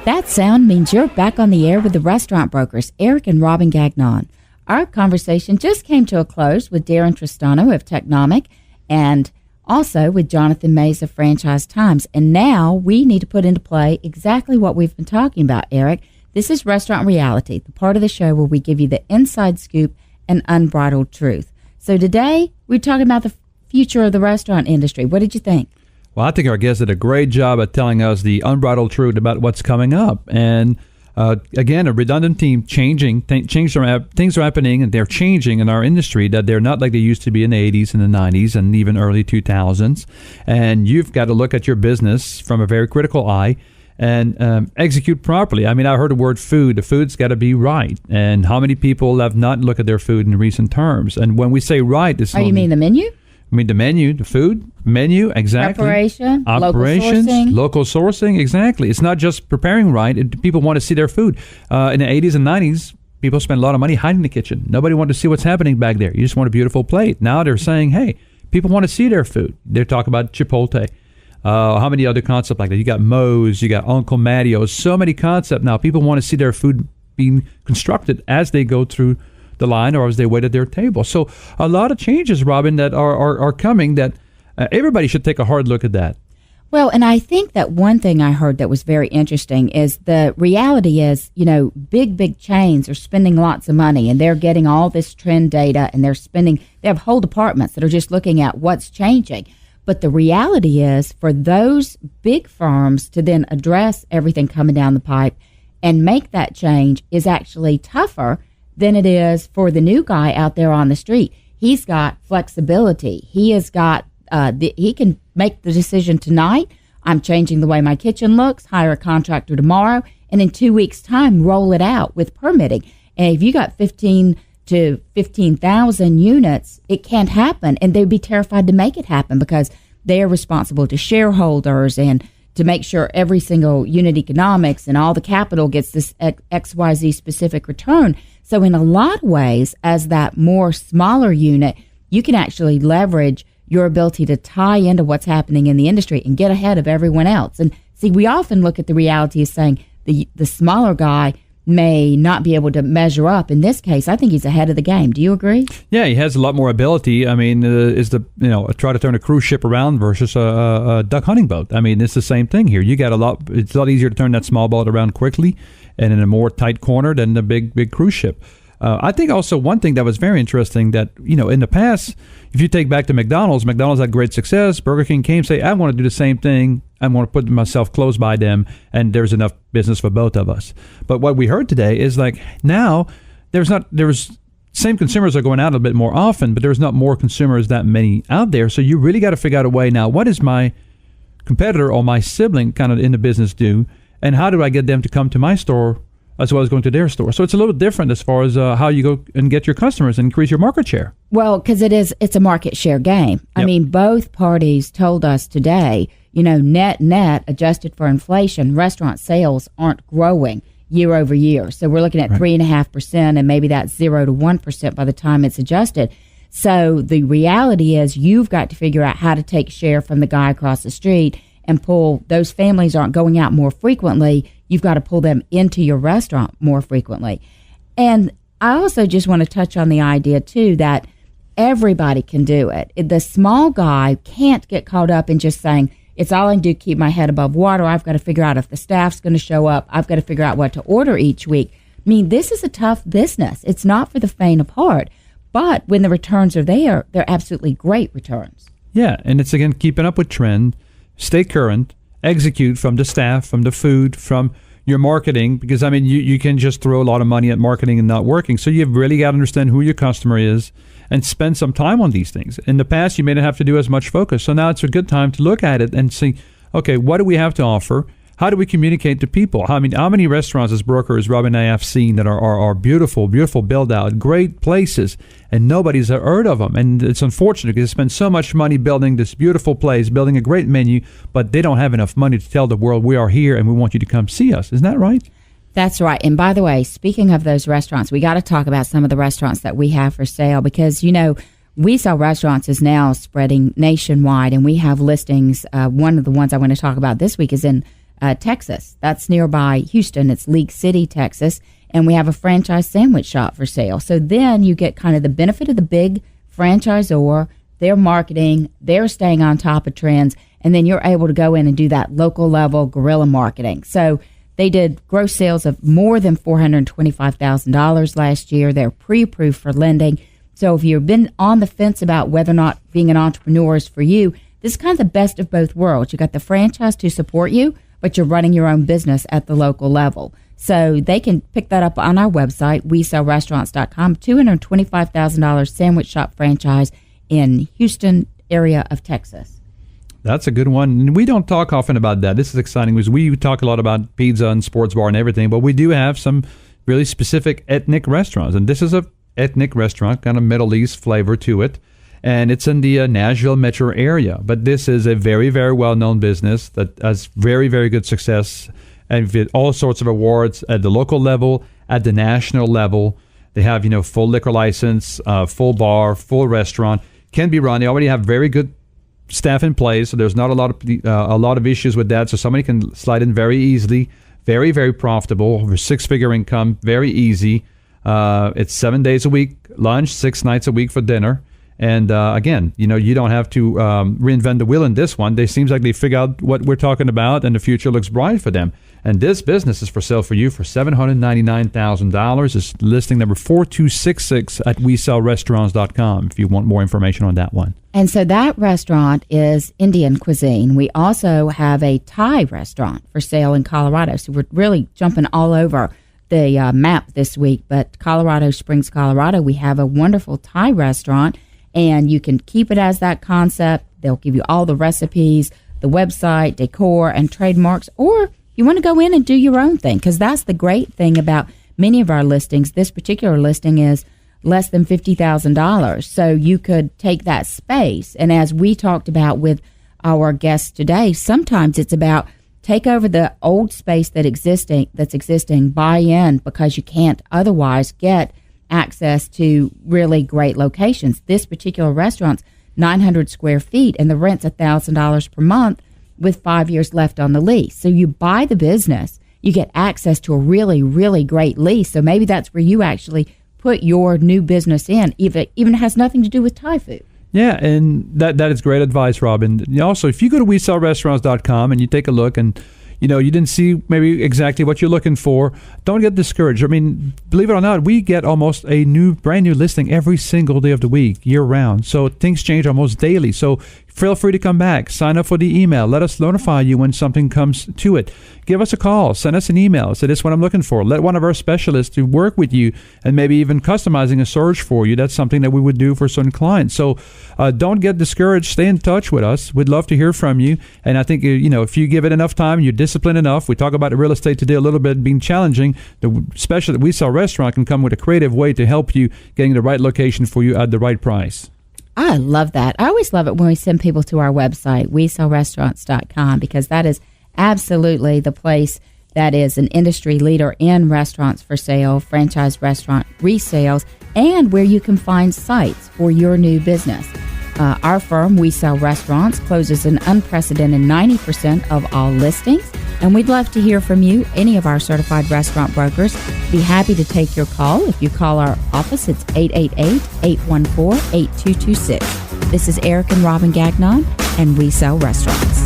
That sound means you're back on the air with the restaurant brokers, Eric and Robin Gagnon. Our conversation just came to a close with Darren Tristano of Technomic and also with Jonathan Mays of Franchise Times. And now we need to put into play exactly what we've been talking about, Eric. This is Restaurant Reality, the part of the show where we give you the inside scoop and unbridled truth. So today we're talking about the future of the restaurant industry. What did you think? Well, I think our guests did a great job at telling us the unbridled truth about what's coming up. And again, a redundant team changing. Things are happening, and they're changing in our industry that they're not like they used to be in the 80s and the 90s and even early 2000s. And you've got to look at your business from a very critical eye and execute properly. I mean, I heard the word food. The food's got to be right. And how many people have not looked at their food in recent terms? And when we say right, this you mean the menu? I mean, the menu, the food, menu, exactly. Preparation, operations, local sourcing, exactly. It's not just preparing right. People want to see their food. In the 80s and 90s, people spent a lot of money hiding in the kitchen. Nobody wanted to see what's happening back there. You just want a beautiful plate. Now they're saying, hey, people want to see their food. They're talking about Chipotle. How many other concepts like that? You got Moe's, you got Uncle Mattio's. So many concepts now. People want to see their food being constructed as they go through the line or as they wait at their table. So a lot of changes, Robin, that are coming that everybody should take a hard look at that. Well, and I think that one thing I heard that was very interesting is the reality is, big chains are spending lots of money and they're getting all this trend data and they have whole departments that are just looking at what's changing. But the reality is for those big firms to then address everything coming down the pipe and make that change is actually tougher than it is for the new guy out there on the street. He's got flexibility. He has got, he can make the decision tonight. I'm changing the way my kitchen looks, hire a contractor tomorrow, and in 2 weeks' time, roll it out with permitting. And if you got 15 to 15,000 units, it can't happen. And they'd be terrified to make it happen because they are responsible to shareholders and to make sure every single unit economics and all the capital gets this XYZ specific return. So in a lot of ways, as that more smaller unit, you can actually leverage your ability to tie into what's happening in the industry and get ahead of everyone else. And see, we often look at the reality of saying the smaller guy may not be able to measure up. In this case, I think he's ahead of the game. Do you agree? Yeah, he has a lot more ability. I mean, try to turn a cruise ship around versus a duck hunting boat. I mean, it's the same thing here. It's a lot easier to turn that small boat around quickly and in a more tight corner than the big cruise ship. I think also one thing that was very interesting that, in the past, if you take back to McDonald's had great success. Burger King came and say, I want to do the same thing. I want to put myself close by them, and there's enough business for both of us. But what we heard today is like now same consumers are going out a bit more often, but there's not more consumers that many out there. So you really got to figure out a way now, what is my competitor or my sibling kind of in the business do, and how do I get them to come to my store as well as going to their store? So it's a little different as far as how you go and get your customers and increase your market share. Well, because it's a market share game. Yep. I mean, both parties told us today, net adjusted for inflation, restaurant sales aren't growing year over year. So we're looking at 3.5%, and maybe that's 0 to 1% by the time it's adjusted. So the reality is you've got to figure out how to take share from the guy across the street and pull. Those families aren't going out more frequently. You've got to pull them into your restaurant more frequently. And I also just want to touch on the idea, too, that everybody can do it. The small guy can't get caught up in just saying, it's all I can do to keep my head above water. I've got to figure out if the staff's going to show up. I've got to figure out what to order each week. I mean, this is a tough business. It's not for the faint of heart. But when the returns are there, they're absolutely great returns. Yeah, and it's, again, keeping up with trend, stay current, execute from the staff, from the food, from your marketing, because, I mean, you can just throw a lot of money at marketing and not working. So you've really got to understand who your customer is and spend some time on these things. In the past, you may not have to do as much focus. So now it's a good time to look at it and see, okay, what do we have to offer? How do we communicate to people? I mean, how many restaurants as brokers, Robin and I have seen that are beautiful, beautiful build out, great places, and nobody's heard of them. And it's unfortunate because they spend so much money building this beautiful place, building a great menu, but they don't have enough money to tell the world we are here and we want you to come see us. Isn't that right? That's right. And by the way, speaking of those restaurants, we got to talk about some of the restaurants that we have for sale because, We Sell Restaurants is now spreading nationwide, and we have listings. One of the ones I want to talk about this week is in Texas. That's nearby Houston. It's League City, Texas. And we have a franchise sandwich shop for sale. So then you get kind of the benefit of the big franchisor, their marketing, they're staying on top of trends, and then you're able to go in and do that local level guerrilla marketing. So they did gross sales of more than $425,000 last year. They're pre-approved for lending. So if you've been on the fence about whether or not being an entrepreneur is for you, this is kind of the best of both worlds. You got the franchise to support you, but you're running your own business at the local level. So they can pick that up on our website, WeSellRestaurants.com, $225,000 sandwich shop franchise in Houston area of Texas. That's a good one. And we don't talk often about that. This is exciting because we talk a lot about pizza and sports bar and everything, but we do have some really specific ethnic restaurants. And this is a ethnic restaurant, kind of Middle East flavor to it. And it's in the Nashville metro area. But this is a very, very well-known business that has very, very good success and with all sorts of awards at the local level, at the national level. They have, full liquor license, full bar, full restaurant. Can be run. They already have very good staff in place, so there's not a lot of issues with that. So somebody can slide in very easily. Very, very profitable. Over six-figure income. Very easy. It's 7 days a week lunch, 6 nights a week for dinner. And again, you don't have to reinvent the wheel in this one. They seems like they figure out what we're talking about, and the future looks bright for them. And this business is for sale for you for $799,000. It's listing number 4266 at WeSellRestaurants.com if you want more information on that one. And so that restaurant is Indian cuisine. We also have a Thai restaurant for sale in Colorado. So we're really jumping all over the map this week. But Colorado Springs, Colorado, we have a wonderful Thai restaurant. And you can keep it as that concept. They'll give you all the recipes, the website, decor, and trademarks. Or you want to go in and do your own thing, because that's the great thing about many of our listings. This particular listing is less than $50,000. So you could take that space. And as we talked about with our guests today, sometimes it's about take over the old space that's existing, buy in because you can't otherwise get access to really great locations. This particular restaurant's 900 square feet and the rent's $1,000 per month with 5 years left on the lease. So you buy the business, you get access to a really, really great lease. So maybe that's where you actually put your new business in, even it has nothing to do with Thai food. Yeah, and that is great advice, Robin. Also, if you go to WeSellRestaurants.com and you take a look and you didn't see maybe exactly what you're looking for, don't get discouraged. I mean, believe it or not, we get almost a brand new listing every single day of the week, year round. So things change almost daily. So feel free to come back. Sign up for the email. Let us notify you when something comes to it. Give us a call. Send us an email. Say, this is what I'm looking for. Let one of our specialists to work with you and maybe even customizing a search for you. That's something that we would do for certain clients. So don't get discouraged. Stay in touch with us. We'd love to hear from you. And I think, if you give it enough time, you're disciplined enough. We talk about real estate today a little bit being challenging. The special that We Sell Restaurant can come with a creative way to help you getting the right location for you at the right price. I love that. I always love it when we send people to our website, WeSellRestaurants.com, because that is absolutely the place that is an industry leader in restaurants for sale, franchise restaurant resales, and where you can find sites for your new business. Our firm, We Sell Restaurants, closes an unprecedented 90% of all listings, and we'd love to hear from you, any of our certified restaurant brokers. Be happy to take your call. If you call our office, it's 888-814-8226. This is Eric and Robin Gagnon, and We Sell Restaurants.